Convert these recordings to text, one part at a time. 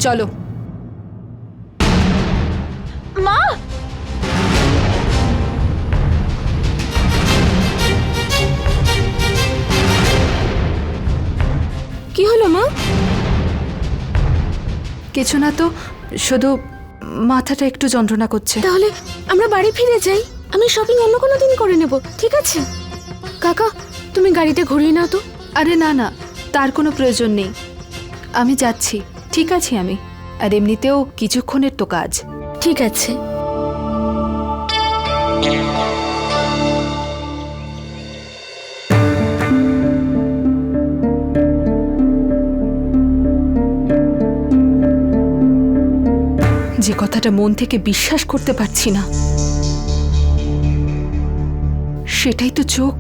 চলো। মা, কি হলো মা? কিছু না তো, শুধু মাথাটা একটু যন্ত্রণা করছে। তাহলে আমরা বাড়ি ফিরে যাই। আমি শপিং অন্য কোনো দিন করে নেব, ঠিক আছে? কাকা, তুমি গাড়িটা ঘুরিয়ে নাও তো। আরে না না, তার কোনো প্রয়োজন নেই, আমি যাচ্ছি। ঠিক আছে আমি, আর এমনিতেও কিছুক্ষণের তো কাজ। ঠিক আছে। যে কথাটা মন থেকে বিশ্বাস করতে পারছি না, সেটাই তো চোখ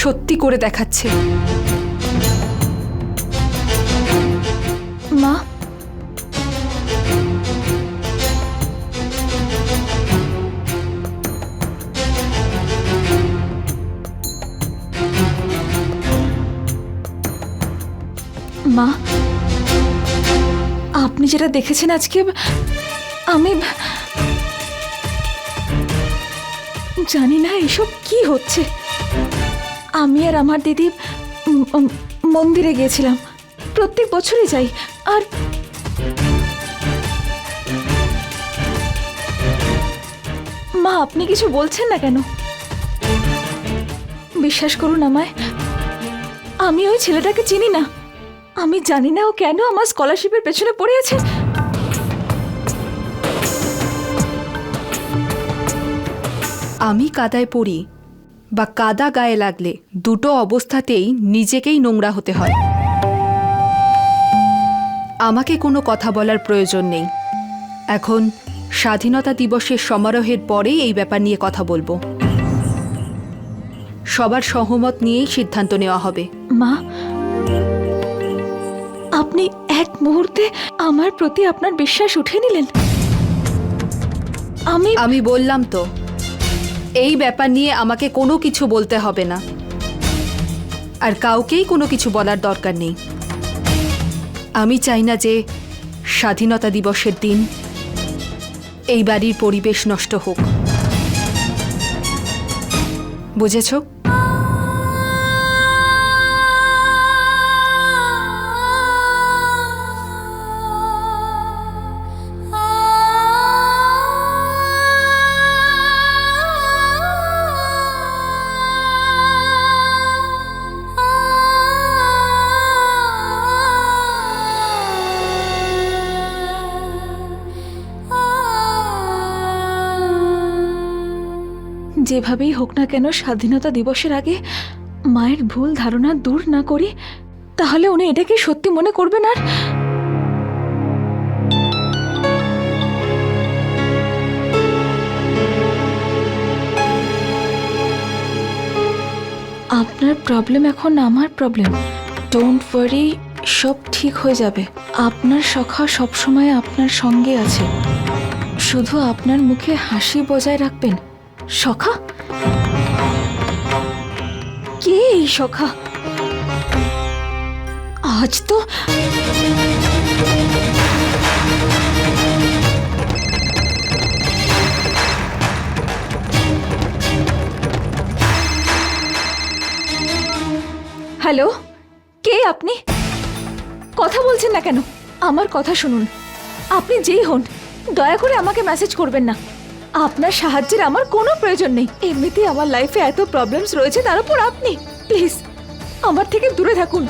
সত্যি করে দেখাচ্ছে। মা, মা, আপনি যেটা দেখেছেন আজকে, আমি জানি না এসব কি হচ্ছে। আমি আর আমার দিদি মন্দিরে গিয়েছিলাম, প্রত্যেক বছরই যাই। আর মা, আপনি কিছু বলছেন না কেন? বিশ্বাস করুন আমায়, আমি ওই ছেলেটাকে চিনি না। আমি জানি না ও কেন আমার স্কলারশিপের পেছনে পড়ে আছে। আমি কাদায় পড়ি বা কাদা গায়ে লাগলে দুটো অবস্থাতেই নিজেকেই নোংরা হতে হয়। আমাকে কোনো কথা বলার প্রয়োজন নেই। এখন স্বাধীনতা দিবসের সমারোহের পরেই এই ব্যাপার নিয়ে কথা বলবো। সবার সহমত নিয়েই সিদ্ধান্ত নেওয়া হবে। মা, আপনি এক মুহূর্তে আমার প্রতি আপনার বিশ্বাস উঠিয়ে নিলেন। আমি বললাম তো, এই ব্যাপার নিয়ে আমাকে কোনো কিছু বলতে হবে না, আর কাউকেই কোনো কিছু বলার দরকার নেই। আমি চাই না যে স্বাধীনতা দিবসের দিন এই বাড়ির পরিবেশ নষ্ট হোক, বুঝেছ? যেভাবেই হোক না কেন স্বাধীনতা দিবসের আগে মায়ের ভুল ধারণা দূর না করি, তাহলে উনি এটাকে সত্যি মনে করবেন। আর আপনার প্রবলেম এখন আমার প্রবলেম। ডোন্ট ওয়ারি, সব ঠিক হয়ে যাবে। আপনার সখা সবসময় আপনার সঙ্গে আছে, শুধু আপনার মুখে হাসি বজায় রাখবেন। সখা? কে এই সখা? আজ তো হ্যালো, কে আপনি? কথা বলছেন না কেন? আমার কথা শুনুন। আপনি যেই হন, দয়া করে আমাকে মেসেজ করবেন না। আপনার সাহায্যের আমার কোনো প্রয়োজন নেই। এমনিতেই আমার লাইফে এত প্রবলেমস রয়েছে, তার উপর আপনি। প্লিজ আমার থেকে দূরে থাকুন।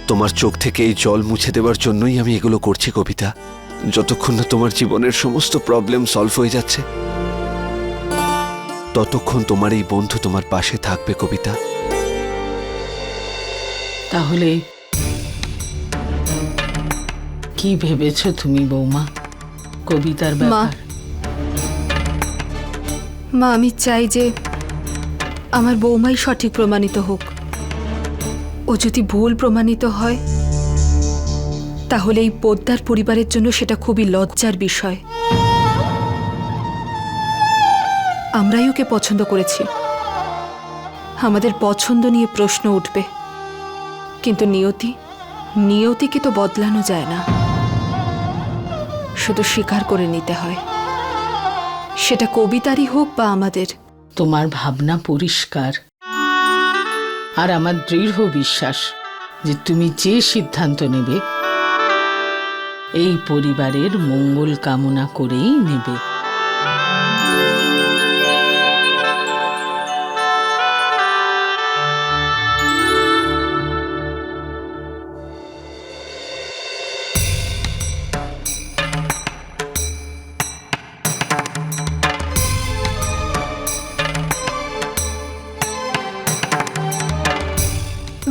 তোমার চোখ থেকে এই জল মুছে দেওয়ার জন্যই আমি এগুলো করছি কবিতা। যতক্ষণ না তোমার জীবনের সমস্ত প্রবলেম সলভ হয়ে যাচ্ছে, ততক্ষণ তোমার এই বন্ধু তোমার পাশে থাকবে কবিতা। তাহলে কি ভেবেছো তুমি বৌমা কবিতার ব্যাপার? মা, আমি চাই যে আমার বৌমাই সঠিক প্রমাণিত হোক। ও যদি ভুল প্রমাণিত হয় তাহলে এই পোদ্দার পরিবারের জন্য সেটা খুবই লজ্জার বিষয়। আমরাই ওকে পছন্দ করেছি, আমাদের পছন্দ নিয়ে প্রশ্ন উঠবে, কিন্তু নিয়তিকে তো বদলানো যায় না, শুধু স্বীকার করে নিতে হয়, সেটা কবিতারই হোক বা আমাদের। তোমার ভাবনা পরিষ্কার, আর আমার দৃঢ় বিশ্বাস যে তুমি যে সিদ্ধান্ত নেবে এই পরিবারের মঙ্গল কামনা করেই নেবে।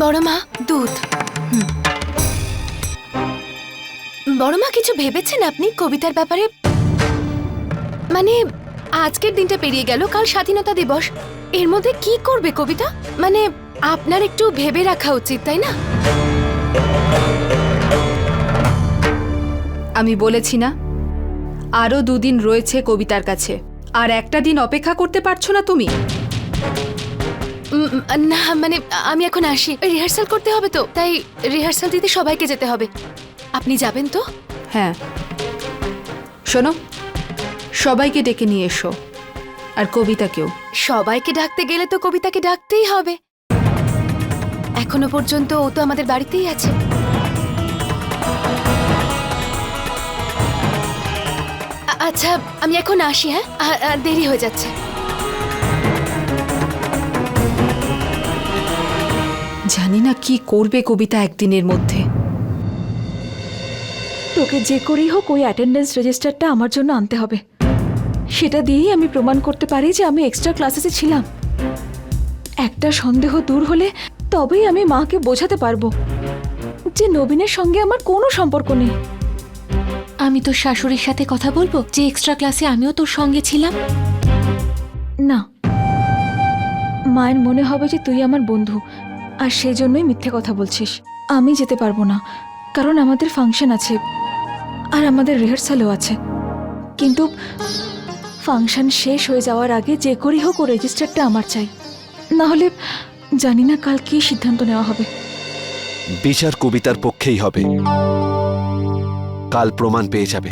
বড় মা, দুধ। বড় মা, কিছু ভেবেছেন আপনি কবিতার ব্যাপারে? মানে আজকের দিনটা পেরিয়ে গেল, কাল স্বাধীনতা দিবস, এর মধ্যে কি করবে কবিতা? মানে আপনার একটু ভেবে রাখা উচিত, তাই না? আমি বলেছি না, আরো 2 দিন রয়েছে কবিতার কাছে, আর একটা দিন অপেক্ষা করতে পারছো না তুমি? না মানে আমি এখন আসি, রিহার্সাল করতে হবে তো, তাই রিহার্সাল দিতে সবাইকে যেতে হবে। আপনি যাবেন তো? হ্যাঁ, শোনো, সবাইকে ডেকে নিয়ে এসো, আর কবিতাকেও। সবাইকে ডাকতে গেলে তো কবিতাকে ডাকতেই হবে, এখনো পর্যন্ত ও তো আমাদের বাড়িতেই আছে। আচ্ছা, আমি এখন আসি, হ্যাঁ, দেরি হয়ে যাচ্ছে। জানি না কি করবে কবিতা একদিনের মধ্যে। তোকে যে করেই হোক ওই অ্যাটেন্ডেন্স রেজিস্টারটা আমার জন্য আনতে হবে। সেটা দিয়েই আমি প্রমাণ করতে পারি যে আমি এক্সট্রা ক্লাসেসে ছিলাম। একটা সন্দেহ দূর হলে তবেই আমি মাকে বোঝাতে পারবো যে নবীনের সঙ্গে আমার কোনো সম্পর্ক নেই। আমি তোর শাশুড়ির সাথে কথা বলবো যে এক্সট্রা ক্লাসে আমিও তোর সঙ্গে ছিলাম। না, মায়ের মনে হবে যে তুই আমার বন্ধু, আর সেই জন্যই মিথ্যে কথা বলছিস। আমি যেতে পারবো না, কারণ আমাদের ফাংশন আছে আর আমাদের রিহার্সালও আছে। কিন্তু ফাংশন শেষ হয়ে যাওয়ার আগে যে করেই হোক ও রেজিস্টারটা আমার চাই, না হলে জানি না কাল কী সিদ্ধান্ত নেওয়া হবে। বিচার কবিতার পক্ষেই হবে, কাল প্রমাণ পেয়ে যাবে।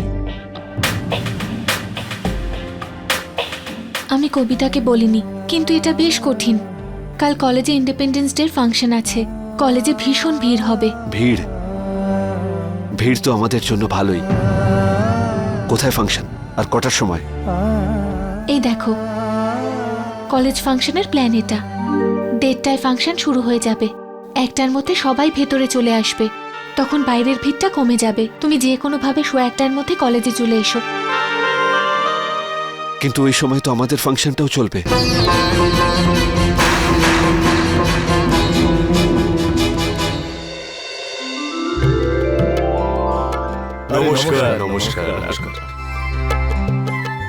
আমি কবিতাকে বলিনি, কিন্তু এটা বেশ কঠিন। কাল কলেজে ইন্ডিপেন্ডেন্স ডে ফাংশন আছে, কলেজে ভীষণ ভিড় হবে। ভিড় ভিড় তো আমাদের জন্য ভালোই। কোথায় ফাংশন আর কটার সময়? এই দেখো, কলেজ ফাংশনের প্ল্যান এটা। 1:30টায় ফাংশন শুরু হয়ে যাবে, 1টার মধ্যে সবাই ভেতরে চলে আসবে, তখন বাইরের ভিড়টা কমে যাবে। তুমি যে কোনোভাবে 1টার মধ্যে কলেজে চলে এসো। কিন্তু ওই সময় তো আমাদের ফাংশনটাও চলবে। নমস্কার নমস্কার নমস্কার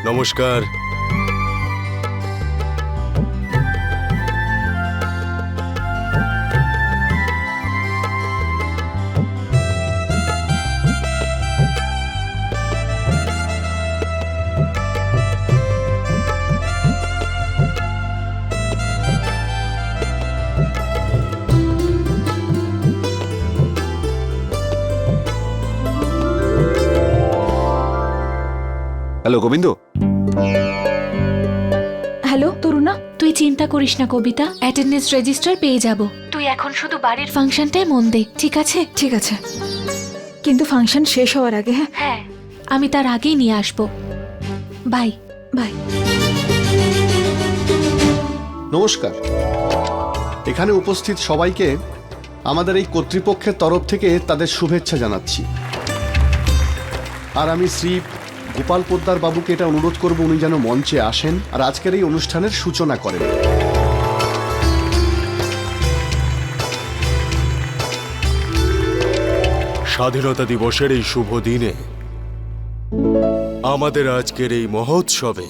নমস্কার। হ্যালো গোবিন্দ। হ্যালো তরুণা। তুই চিন্তা করিস না কবিতা, অ্যাটেন্ডেন্স রেজিস্টার পেয়ে যাব। তুই এখন শুধু বাড়ির ফাংশনটায় মন দে, ঠিক আছে? ঠিক আছে, কিন্তু ফাংশন শেষ হওয়ার আগে। হ্যাঁ হ্যাঁ, আমি তার আগেই নিয়ে আসবো। Bye bye. নমস্কার। এখানে উপস্থিত সবাইকে আমাদের এই কর্তৃপক্ষের তরফ থেকে তাদের শুভেচ্ছা জানাচ্ছি। আর আমি শ্রী গোপাল পোদ্দার বাবুকে এটা অনুরোধ করব উনি যেন মঞ্চে আসেন আর আজকের এই অনুষ্ঠানের সূচনা করেন। স্বাধীনতা দিবসের এই শুভ দিনে আমাদের আজকের এই মহোৎসবে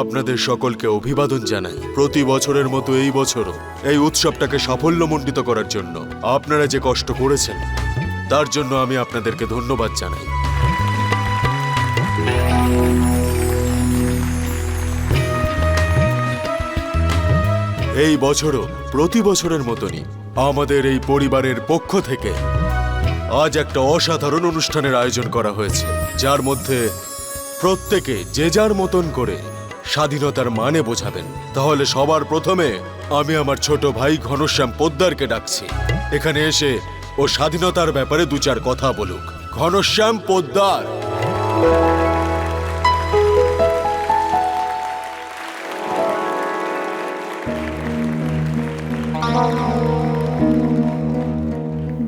আপনাদের সকলকে অভিবাদন জানাই। প্রতি বছরের মতো এই বছরও এই উৎসবটাকে সাফল্যমণ্ডিত করার জন্য আপনারা যে কষ্ট করেছেন তার জন্য আমি আপনাদেরকে ধন্যবাদ জানাই। এই বছরও প্রতি বছরের মতনই আমাদের এই পরিবারের পক্ষ থেকে আজ একটা অসাধারণ অনুষ্ঠানের আয়োজন করা হয়েছে, যার মধ্যে প্রত্যেকে যে যার মতন করে স্বাধীনতার মানে বোঝাবেন। তাহলে সবার প্রথমে আমি আমার ছোট ভাই ঘনশ্যাম পোদ্দারকে ডাকছি এখানে এসে ও স্বাধীনতার ব্যাপারে দু চার কথা বলুক। ঘনশ্যাম পোদ্দার।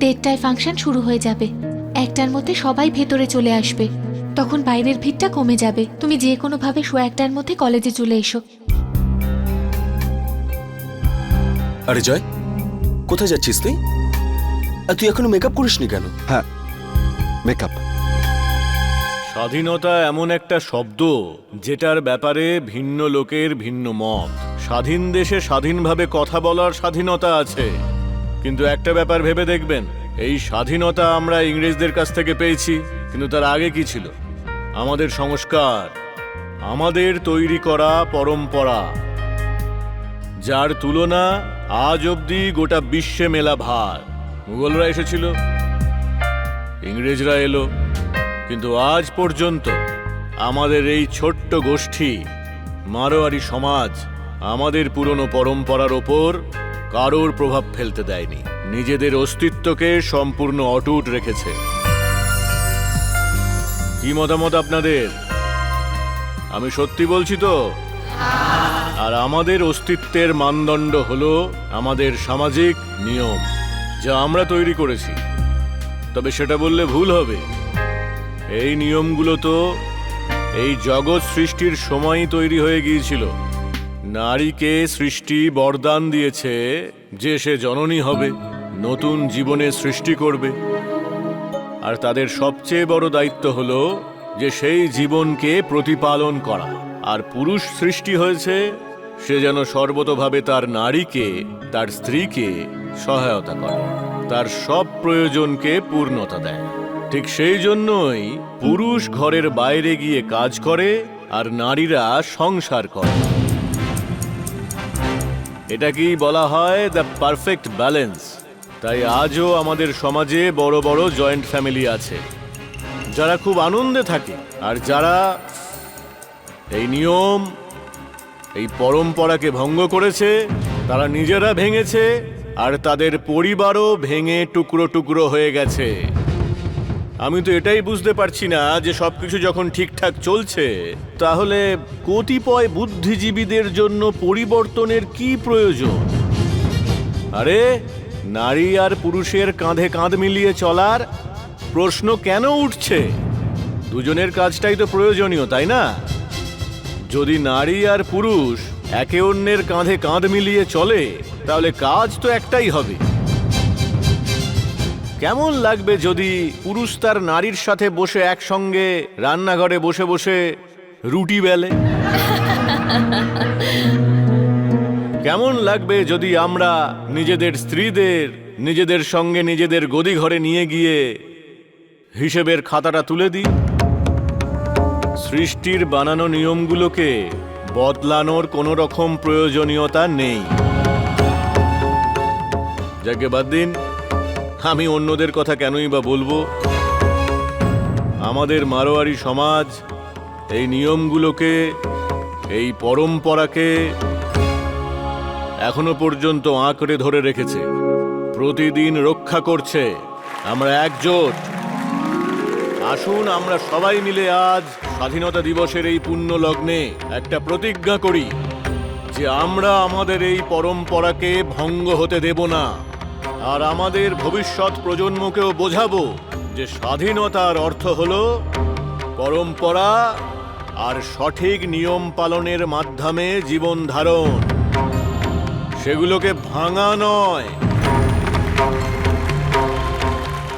দেড়টায় ফাংশন শুরু হয়ে যাবে, একটার মধ্যে সবাই ভেতরে চলে আসবে, তখন বাইরের ভিড়টা কমে যাবে। তুমি যে কোনো ভাবে শো একটার মধ্যে কলেজে চলে এসো। আরে জয়, কোথায় যাচ্ছিস তুই? আর তুই এখনো মেকআপ করিসনি কেন? হ্যাঁ, মেকআপ। স্বাধীনতা এমন একটা শব্দ যেটার ব্যাপারে ভিন্ন লোকের ভিন্ন মত। স্বাধীন দেশে স্বাধীনভাবে কথা বলার স্বাধীনতা আছে, কিন্তু একটা ব্যাপার ভেবে দেখবেন, এই স্বাধীনতা আমরা ইংরেজদের কাছ থেকে পেয়েছি, কিন্তু তার আগে কি ছিল? আমাদের সংস্কার, আমাদের তৈরি করা পরম্পরা, যার তুলনা আজ অবধি গোটা বিশ্বে মেলা ভার। মুঘলরা এসেছিল, ইংরেজরা এলো, কিন্তু আজ পর্যন্ত আমাদের এই ছোট্ট গোষ্ঠী মারোয়ারি সমাজ আমাদের পুরনো পরম্পরার ওপর কারোর প্রভাব ফেলতে দেয়নি, নিজেদের অস্তিত্বকে সম্পূর্ণ অটুট রেখেছে। কি মতামত আপনাদের? আমি সত্যি বলছি তো? আর আমাদের অস্তিত্বের মানদণ্ড হলো আমাদের সামাজিক নিয়ম, যা আমরা তৈরি করেছি। তবে সেটা বললে ভুল হবে, এই নিয়মগুলো তো এই জগৎ সৃষ্টির সময়ই তৈরি হয়ে গিয়েছিল। নারীকে সৃষ্টি বরদান দিয়েছে যে সে জননী হবে, নতুন জীবনের সৃষ্টি করবে, আর তাদের সবচেয়ে বড় দায়িত্ব হলো যে সেই জীবনকে প্রতিপালন করা। আর পুরুষ সৃষ্টি হয়েছে সে যেন সর্বতোভাবে তার নারীকে, তার স্ত্রীকে সহায়তা করে, তার সব প্রয়োজনকে পূর্ণতা দেয়। ঠিক সেই জন্যই পুরুষ ঘরের বাইরে গিয়ে কাজ করে আর নারীরা সংসার করে। এটাকেই বলা হয় দ্য পারফেক্ট ব্যালেন্স। তাই আজও আমাদের সমাজে বড় বড় জয়েন্ট ফ্যামিলি আছে, যারা খুব আনন্দে থাকে, আর যারা এই নিয়ম, এই পরম্পরাকে ভঙ্গ করেছে, তারা নিজেরা ভেঙেছে আর তাদের পরিবারও ভেঙে টুকরো টুকরো হয়ে গেছে। আমি তো এটাই বুঝতে পারছি না যে সবকিছু যখন ঠিকঠাক চলছে, তাহলে কতিপয় বুদ্ধিজীবীদের জন্য পরিবর্তনের কি প্রয়োজন? আরে, নারী আর পুরুষের কাঁধে কাঁধ মিলিয়ে চলার প্রশ্ন কেন উঠছে? দুজনের কাজটাই তো প্রয়োজনীয়, তাই না? যদি নারী আর পুরুষ একে অন্যের কাঁধে কাঁধ মিলিয়ে চলে, তাহলে কাজ তো একটাই হবে। কেমন লাগবে যদি পুরুষ তার নারীর সাথে বসে একসঙ্গে রান্নাঘরে বসে বসে রুটি বেলে? কেমন লাগবে যদি আমরা নিজেদের স্ত্রীদের নিজেদের সঙ্গে নিজেদের গদি ঘরে নিয়ে গিয়ে হিসেবের খাতাটা তুলে দিই? সৃষ্টির বানানো নিয়মগুলোকে বদলানোর কোনো রকম প্রয়োজনীয়তা নেই। যাকে বাদ দিন, আমি অন্যদের কথা কেনই বা বলবো। আমাদের মারোয়ারি সমাজ এই নিয়মগুলোকে, এই পরম্পরাকে এখনো পর্যন্ত আঁকড়ে ধরে রেখেছে, প্রতিদিন রক্ষা করছে। আমরা একজোট। আসুন আমরা সবাই মিলে আজ স্বাধীনতা দিবসের এই পুণ্য লগ্নে একটা প্রতিজ্ঞা করি যে আমরা আমাদের এই পরম্পরাকে ভঙ্গ হতে দেব না, আর আমাদের ভবিষ্যৎ প্রজন্মকেও বোঝাবো যে স্বাধীনতার অর্থ হলো পরম্পরা আর সঠিক নিয়ম পালনের মাধ্যমে জীবন ধারণ, সেগুলোকে ভাঙা নয়।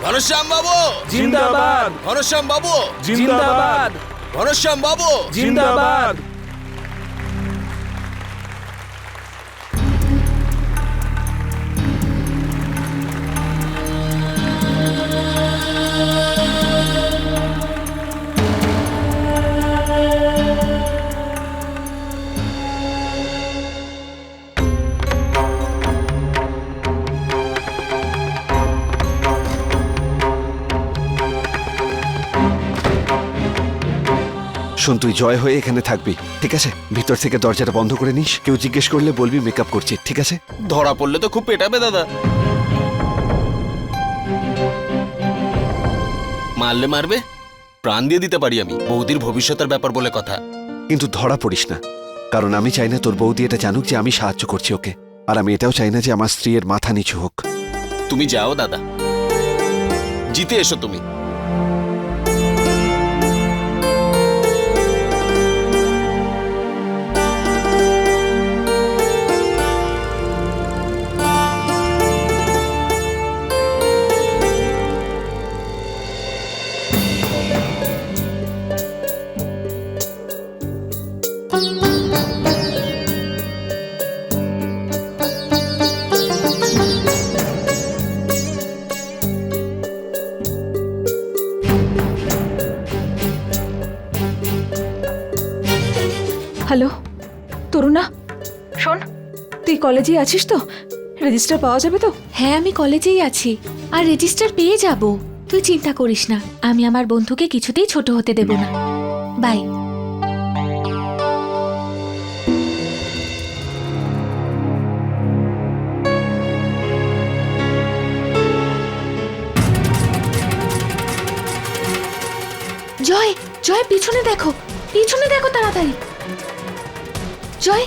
ঘনশ্যাম বাবু জিন্দাবাদ! ঘনশ্যাম বাবু জিন্দাবাদ! ঘনশ্যাম বাবু জিন্দাবাদ! শোন, তুই জয় হয়ে এখানে থাকবি, ঠিক আছে? ভিতর থেকে দরজাটা বন্ধ করে নিস, কেউ জিজ্ঞেস করলে বলবি মেকআপ করছি, ঠিক আছে? ধরা পড়লে তো খুব পেটাবে দাদা। মারলে মারবে, প্রাণ দিয়ে দিতে পারি আমি, বৌদির ভবিষ্যতের ব্যাপার বলে কথা। কিন্তু ধরা পড়িস না, কারণ আমি চাই না তোর বৌদি এটা জানুক যে আমি সাহায্য করছি ওকে। আর আমি এটাও চাই না যে আমার স্ত্রীর মাথা নিচু হোক। তুমি যাও দাদা, জিতে এসো তুমি। হ্যালো তরুণা, শোন, তুই কলেজে আছিস তো? রেজিস্টার পাওয়া যাবে তো? হ্যাঁ, আমি কলেজেই আছি আর রেজিস্টার পেয়ে যাব। তুই চিন্তা করিস না, আমি আমার বন্ধুকে কিছুতেই ছোট হতে দেব না। বাই। জয়, জয়, পিছনে দেখো, পিছনে দেখো তাড়াতাড়ি। জয়,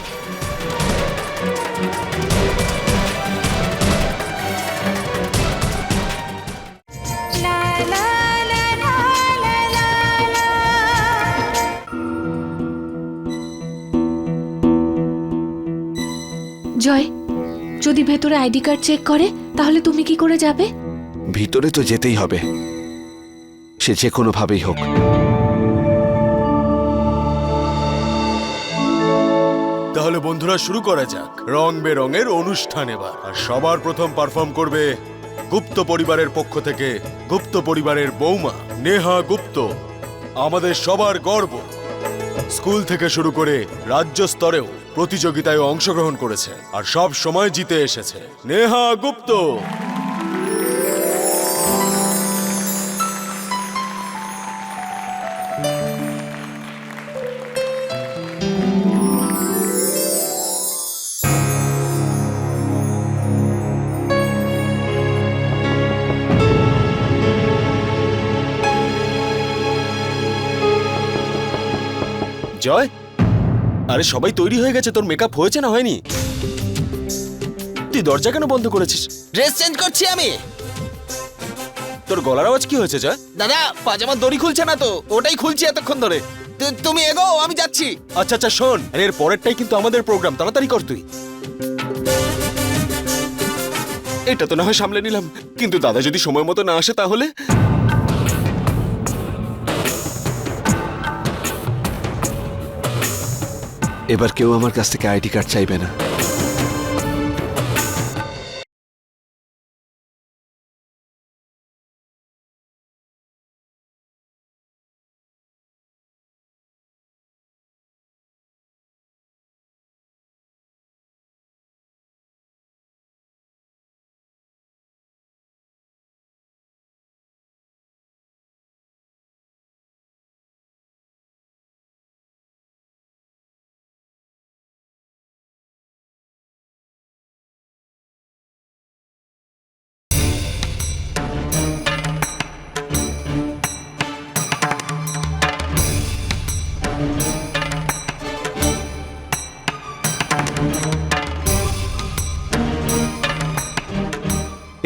জয়, যদি ভেতরে আইডি কার্ড চেক করে তাহলে তুমি কি করে যাবে? ভিতরে তো যেতেই হবে, সে যে কোনো ভাবেই হোক। তাহলে বন্ধুরা শুরু করা যাক রং বেরঙের অনুষ্ঠান এবার। আর সবার প্রথম পারফর্ম করবে গুপ্ত পরিবারের পক্ষ থেকে গুপ্ত পরিবারের বৌমা নেহা গুপ্ত, আমাদের সবার গর্ব। স্কুল থেকে শুরু করে রাজ্য স্তরেও প্রতিযোগিতায় অংশগ্রহণ করেছে আর সব সময় জিতে এসেছে। নেহা গুপ্ত। জয়, আরে সবাই তৈরি হয়ে গেছে, তোর মেকআপ হয়েছে না হয়নি? তুই দরজা কেন বন্ধ করেছিস? ড্রেস চেঞ্জ করছি আমি। তোর গলার আওয়াজ কি হয়েছে জয়? দাদা, পাজামার দড়ি খুলছে না তো, ওটাই খুলছি এতক্ষণ ধরে। তুমি এগো, আমি যাচ্ছি। আচ্ছা আচ্ছা শোন, আরে এর পরেরটাই কিন্তু আমাদের প্রোগ্রাম, তাড়াতাড়ি কর তুই। এটা তো না হয় সামলে নিলাম, কিন্তু দাদা যদি সময় মতো না আসে তাহলে? এবার কেউ আমার কাছ থেকে আইডি কার্ড চাইবে না।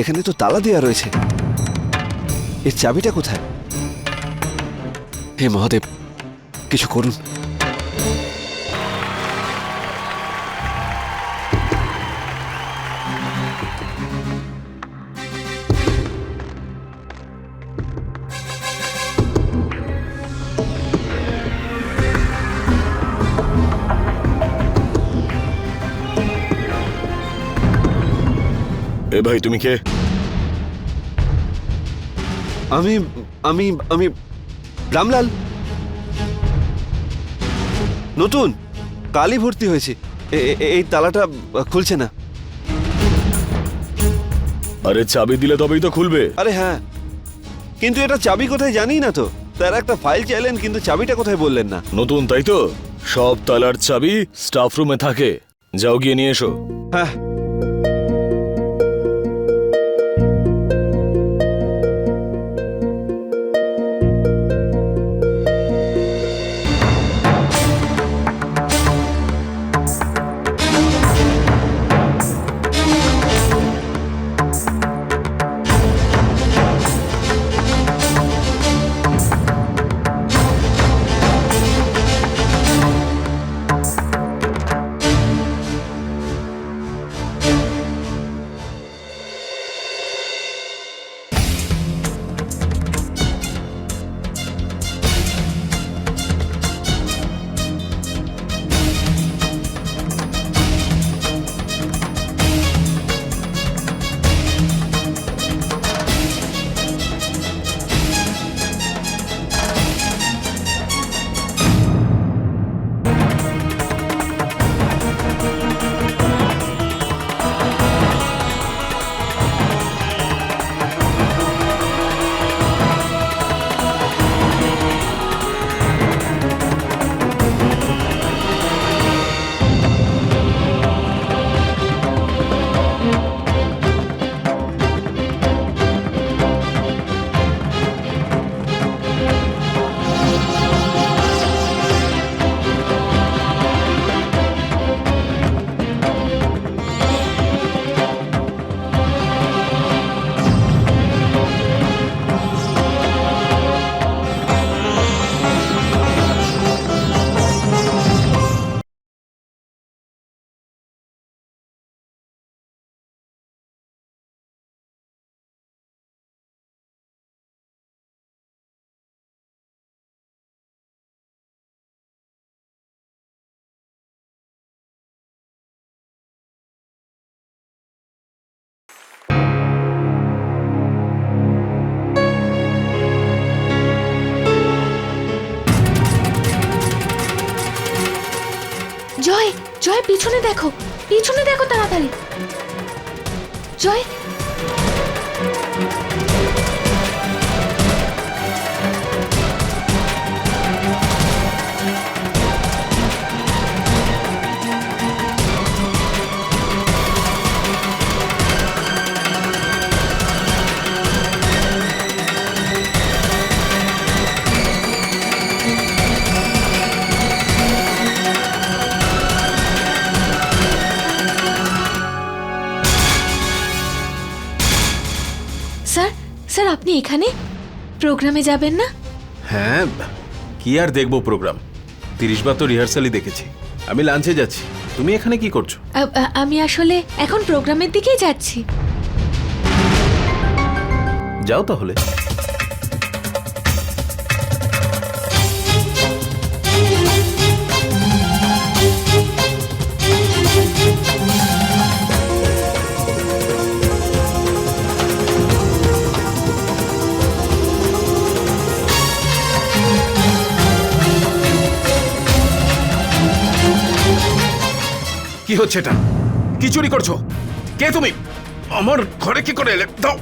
এখানে তো তালা দেওয়া রয়েছে, এর চাবিটা কোথায়? হে মহাদেব, কিছু করুন। এ ভাই, তুমি কে? আমি আমি আমি রামলাল, নতুন, কালই ভর্তি হয়েছে। এই তালাটা খুলছে না। আরে চাবি দিলে তবেই তো খুলবে। আরে হ্যাঁ, কিন্তু এটা চাবি কোথায় জানি না তো। স্যার একটা ফাইল চাইলেন কিন্তু চাবিটা কোথায় বললেন না। নতুন তাই তো, সব তালার চাবি স্টাফ রুমে থাকে, যাও গিয়ে নিয়ে এসো। হ্যাঁ জয়, জয় পিছনে দেখো, পিছনে দেখো তাড়াতাড়ি। জয়, স্যার, স্যার আপনি এখানে প্রোগ্রামে যাবেন না? হ্যাঁ, কি আর দেখবো প্রোগ্রাম, 30 বার তো রিহার্সালই দেখেছি। আমি লাঞ্চে যাচ্ছি, তুমি এখানে কি করছো? আমি আসলে এখন প্রোগ্রামের দিকেই যাচ্ছি। যাও তাহলে। কি হচ্ছে এটা? কি চুরি করছো? কে তুমি? আমার ঘরে কি করে এলে? দাও।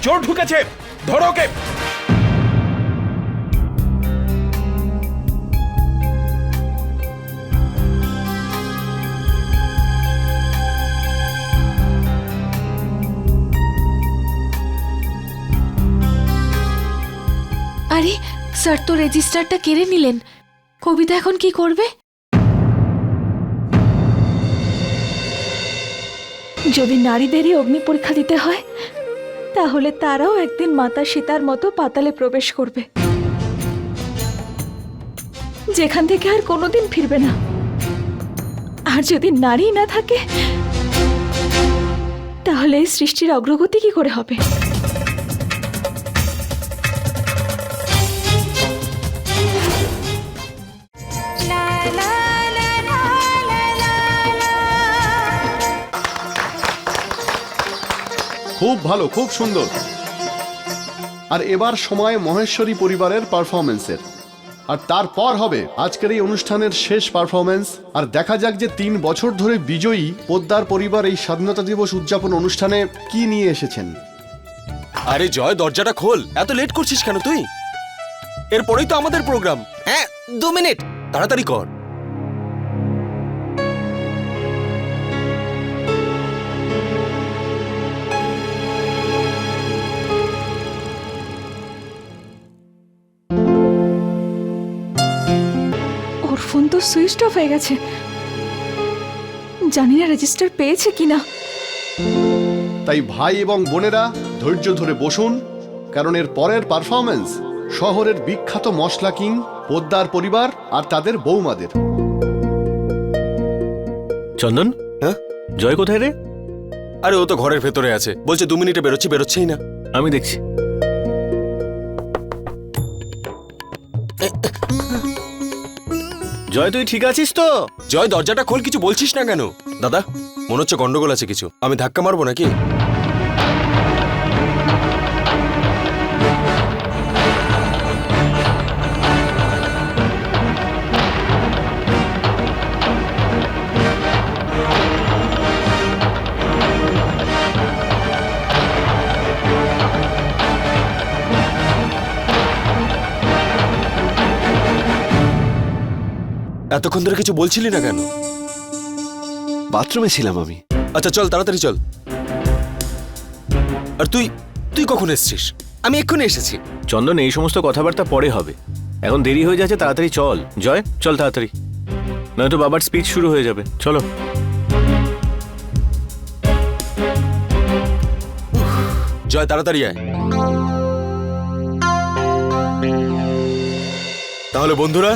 চোর ঢুকেছে, ধরো ওকে। আরে স্যার তো রেজিস্টারটা কেড়ে নিলেন, কবিতা এখন কি করবে? যদি নারীদেরই অগ্নি পরীক্ষা দিতে হয়, তাহলে তারাও একদিন মাতা সীতার মতো পাতালে প্রবেশ করবে, যেখান থেকে আর কোনোদিন ফিরবে না। আর যদি নারী না থাকে, তাহলে এই সৃষ্টির অগ্রগতি কি করে হবে? খুব ভালো, খুব সুন্দর। আর এবার সময় মহেশ্বরী পরিবারের পারফরমেন্সের। আর তারপর হবে আজকের এই অনুষ্ঠানের শেষ পারফরমেন্স। আর দেখা যাক যে 3 বছর ধরে বিজয়ী পোদ্দার পরিবার এই স্বাধীনতা দিবস উদযাপন অনুষ্ঠানে কি নিয়ে এসেছেন। আরে জয়, দরজাটা খোল। এত লেট করছিস কেন তুই? এরপরেই তো আমাদের প্রোগ্রাম। হ্যাঁ, 2 মিনিট, তাড়াতাড়ি কর। ওর ফোন তো সুইচ অফ হয়ে গেছে, জানি না রেজিস্টার পেয়েছে কিনা। তাই ভাই এবং বোনেরা ধৈর্য ধরে বসুন, কারণ এর পরের পারফরমেন্স শহরের বিখ্যাত মশলা কিং পোদ্দার পরিবার আর তাদের বৌমাদের। চন্দন, হ্যাঁ জয় কোথায় রে? আরে ও তো ঘরের ভেতরে আছে, বলছে 2 মিনিটে বেরোচ্ছেই না। আমি দেখছি। জয়, তুই ঠিক আছিস তো? জয়, দরজাটা খোল, কিছু বলছিস না কেন? দাদা, মনে হচ্ছে গন্ডগোল আছে কিছু। আমি ধাক্কা মারবো নাকি? এতক্ষণ ধরে কিছু বলছিলি না কেন? বাথরুমে ছিলাম আমি। আচ্ছা চল, তাড়াতাড়ি চল। আর তুই তুই কখন এসেছিস? আমি এক্ষুনি এসেছি। চন্দন, এই সমস্ত কথাবার্তা পরে হবে, এখন দেরি হয়ে যাচ্ছে। তাড়াতাড়ি চল জয়, চল তাড়াতাড়ি, নয়তো বাবার স্পিচ শুরু হয়ে যাবে। চলো। জয়, তাড়াতাড়ি আয়। তাহলে বন্ধুরা,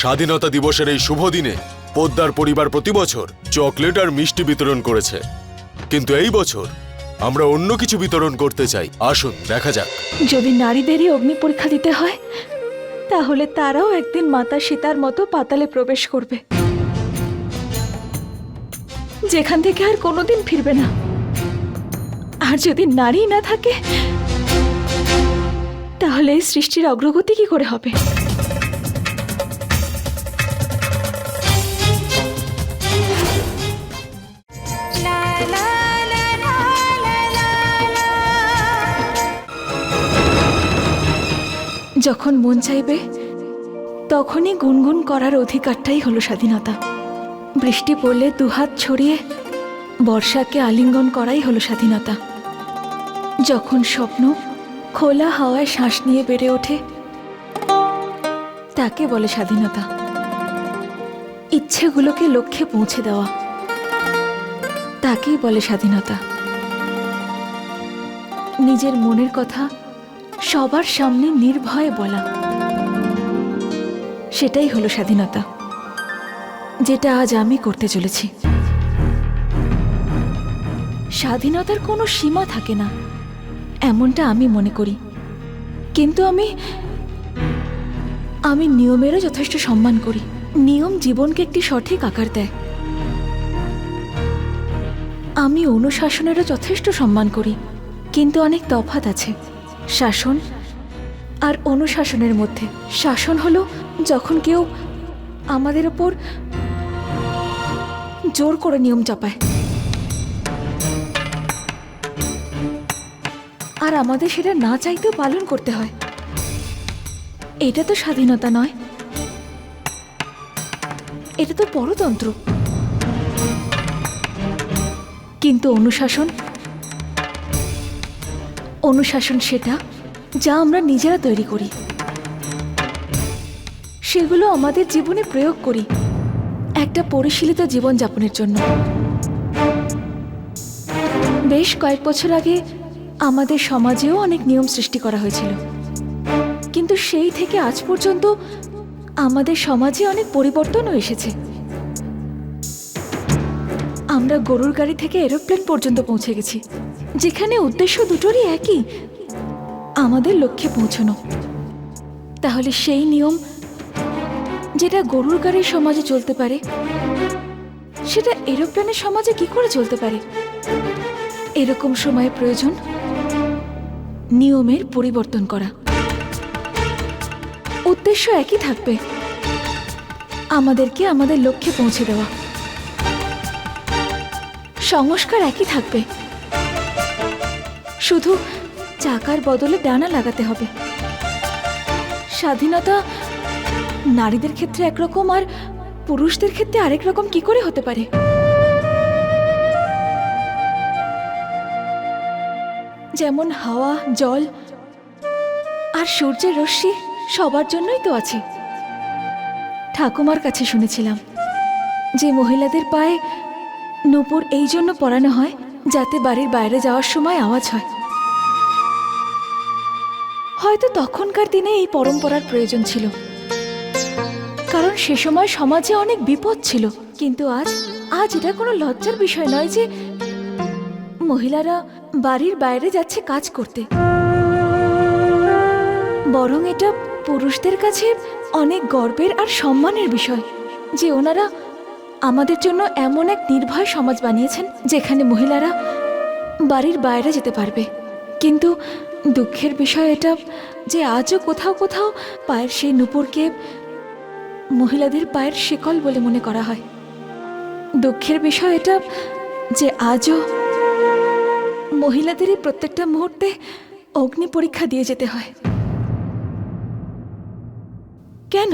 স্বাধীনতা দিবসের এই শুভ দিনে পোদ্দার পরিবার প্রতি বছর চকলেট আর মিষ্টি বিতরণ করেছে, কিন্তু এই বছর আমরা অন্য কিছু বিতরণ করতে চাই। আসুন দেখা যাক। যদি নারীদেরই অগ্নি পরীক্ষা দিতে হয়, তাহলে তারাও একদিন মাতা সীতার মতো পাতালে প্রবেশ করবে, যেখান থেকে আর কোনোদিন ফিরবে না। আর যদি নারী না থাকে, তাহলে এই সৃষ্টির অগ্রগতি কি করে হবে? যখন মন চাইবে তখনই গুনগুন করার অধিকারটাই হলো স্বাধীনতা। বৃষ্টি পড়লে দুহাত ছড়িয়ে বর্ষাকে আলিঙ্গন করাই হলো স্বাধীনতা। যখন স্বপ্ন খোলা হাওয়ায় শ্বাস নিয়ে বেড়ে ওঠে, তাকে বলে স্বাধীনতা। ইচ্ছেগুলোকে লক্ষ্যে পৌঁছে দেওয়া, তাকেই বলে স্বাধীনতা। নিজের মনের কথা সবার সামনে নির্ভয়ে বলা, সেটাই হলো স্বাধীনতা, যেটা আজ আমি করতে চলেছি। স্বাধীনতার কোনো সীমা থাকে না, এমনটা আমি মনে করি, কিন্তু আমি নিয়মেরও যথেষ্ট সম্মান করি। নিয়ম জীবনকে একটি সঠিক আকার দেয়। আমি অনুশাসনেরও যথেষ্ট সম্মান করি, কিন্তু অনেক তফাৎ আছে শাসন আর অনুশাসনের মধ্যে। শাসন হলো যখন কেউ আমাদের ওপর জোর করে নিয়ম চাপায়, আর আমাদের সেটা না চাইতেও পালন করতে হয়। এটা তো স্বাধীনতা নয়, এটা তো পরতন্ত্র। কিন্তু অনুশাসন সেটা যা আমরা নিজেরা তৈরি করি, সেগুলো আমাদের জীবনে প্রয়োগ করি একটা পরিশীলিত জীবনযাপনের জন্য। বেশ কয়েক বছর আগে আমাদের সমাজেও অনেক নিয়ম সৃষ্টি করা হয়েছিল, কিন্তু সেই থেকে আজ পর্যন্ত আমাদের সমাজে অনেক পরিবর্তনও এসেছে। আমরা গরুর গাড়ি থেকে এরোপ্লেন পর্যন্ত পৌঁছে গেছি, যেখানে উদ্দেশ্য দুটোরই একই, আমাদের লক্ষ্যে পৌঁছানো। তাহলে সেই নিয়ম যেটা গরুর গাড়ির সমাজে চলতে পারে, সেটা এরোপ্লেনের সমাজে কি করে চলতে পারে? এরকম সময় প্রয়োজন নিয়মের পরিবর্তন করা। উদ্দেশ্য একই থাকবে, আমাদেরকে আমাদের লক্ষ্যে পৌঁছে দেওয়া। সংস্কার একই থাকবে, শুধু চাকার বদলে ডানা লাগাতে হবে। স্বাধীনতা নারীদের ক্ষেত্রে একরকম আর পুরুষদের ক্ষেত্রে আরেক রকম কি করে হতে পারে? যেমন হাওয়া, জল আর সূর্যের রশ্মি সবার জন্যই তো আছে। ঠাকুমার কাছে শুনেছিলাম যে মহিলাদের পায়ে নূপুর এই জন্য পরানো হয় যাতে বাড়ির বাইরে যাওয়ার সময় আওয়াজ হয়। হয়তো তখনকার দিনে এই পরম্পরার প্রয়োজন ছিল, কারণ সে সময় সমাজে অনেক বিপদ ছিল। কিন্তু আজ এটা কোনো লজ্জার বিষয় নয় যে মহিলারা বাড়ির বাইরে যাচ্ছে কাজ করতে, বরং এটা পুরুষদের কাছে অনেক গর্বের আর সম্মানের বিষয় যে ওনারা আমাদের জন্য এমন এক নির্ভয় সমাজ বানিয়েছেন যেখানে মহিলারা বাড়ির বাইরে যেতে পারবে। কিন্তু দুঃখের বিষয় এটা যে আজও কোথাও কোথাও পায়ের সেই নূপুরকে মহিলাদের পায়ের শিকল বলে মনে করা হয়। দুঃখের বিষয় এটা যে আজও মহিলাদেরই প্রত্যেকটা মুহূর্তে অগ্নি পরীক্ষা দিয়ে যেতে হয়। কেন?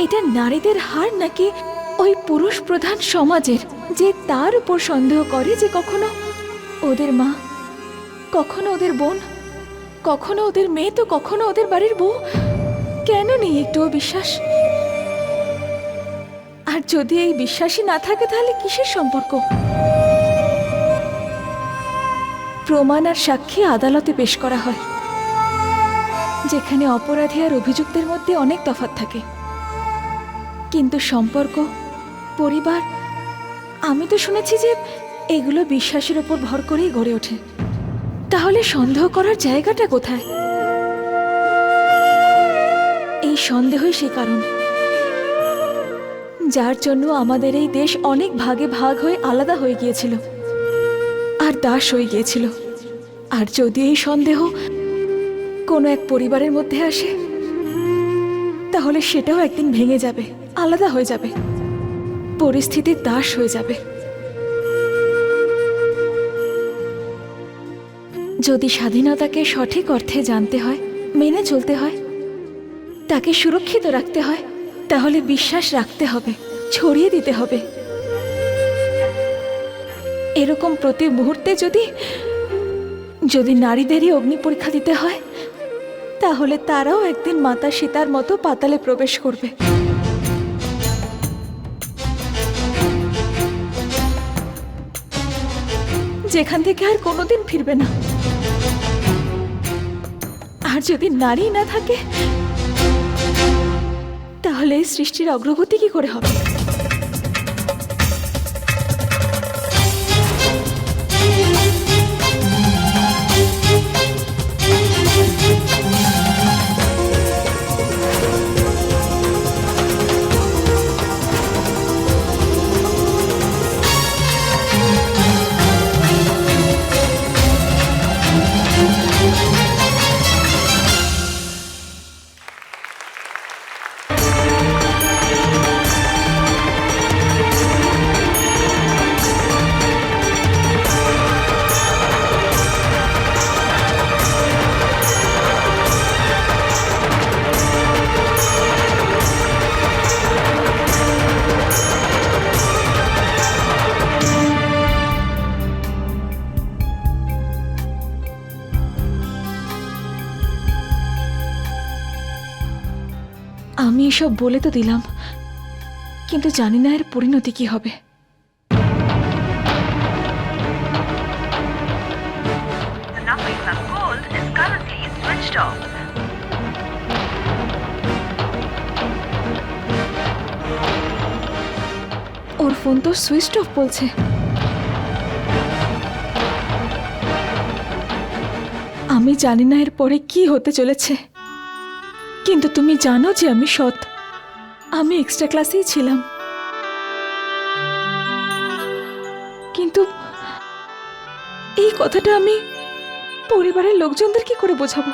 এটা নারীদের হার নাকি ওই পুরুষ প্রধান সমাজের, যে তার উপর সন্দেহ করে যে কখনো ওদের মা, কখনো ওদের বোন, কখনো ওদের মেয়ে, তো কখনো ওদের বাড়ির বউ? কেন নেই একটুও বিশ্বাস? আর যদি এই বিশ্বাসই না থাকে তাহলে কিসের সম্পর্ক? প্রমাণ আর সাক্ষী আদালতে পেশ করা হয়, যেখানে অপরাধী আর অভিযুক্তের মধ্যে অনেক তফাৎ থাকে। কিন্তু সম্পর্ক, পরিবার, আমি তো শুনেছি যে এগুলো বিশ্বাসের উপর ভর করেই গড়ে ওঠে। তাহলে সন্দেহ করার জায়গাটা কোথায়? এই সন্দেহই সে কারণ যার জন্য আমাদের এই দেশ অনেক ভাগে ভাগ হয়ে আলাদা হয়ে গিয়েছিল আর দাস হয়ে গিয়েছিল। আর যদি এই সন্দেহ কোনো এক পরিবারের মধ্যে আসে তাহলে সেটাও একদিন ভেঙে যাবে, আলাদা হয়ে যাবে, পরিস্থিতির দাস হয়ে যাবে। যদি স্বাধীনতাকে সঠিক অর্থে জানতে হয়, মেনে চলতে হয়, তাকে সুরক্ষিত রাখতে হয়, তাহলে বিশ্বাস রাখতে হবে, ছড়িয়ে দিতে হবে। এরকম প্রতি মুহূর্তে যদি নারীদেরই অগ্নি পরীক্ষা দিতে হয় তাহলে তারাও একদিন মাতা সীতার মতো পাতালে প্রবেশ করবে। যেখান থেকে আর কোনোদিন ফিরবে না। আর যদি নারী না থাকে তাহলে এই সৃষ্টির অগ্রগতি কি করে হবে? আমি এসব বলে তো দিলাম, কিন্তু জানি না এর পরিণতি কি হবে। ওর ফোন তো সুইচ অফ বলছে। আমি জানি না এর পরে কি হতে চলেছে, কিন্তু তুমি জানো যে আমি সৎ। আমি এক্সট্রা ক্লাসেই ছিলাম, কিন্তু এই কথাটা আমি পরিবারের লোকজনদের কি করে বোঝাবো?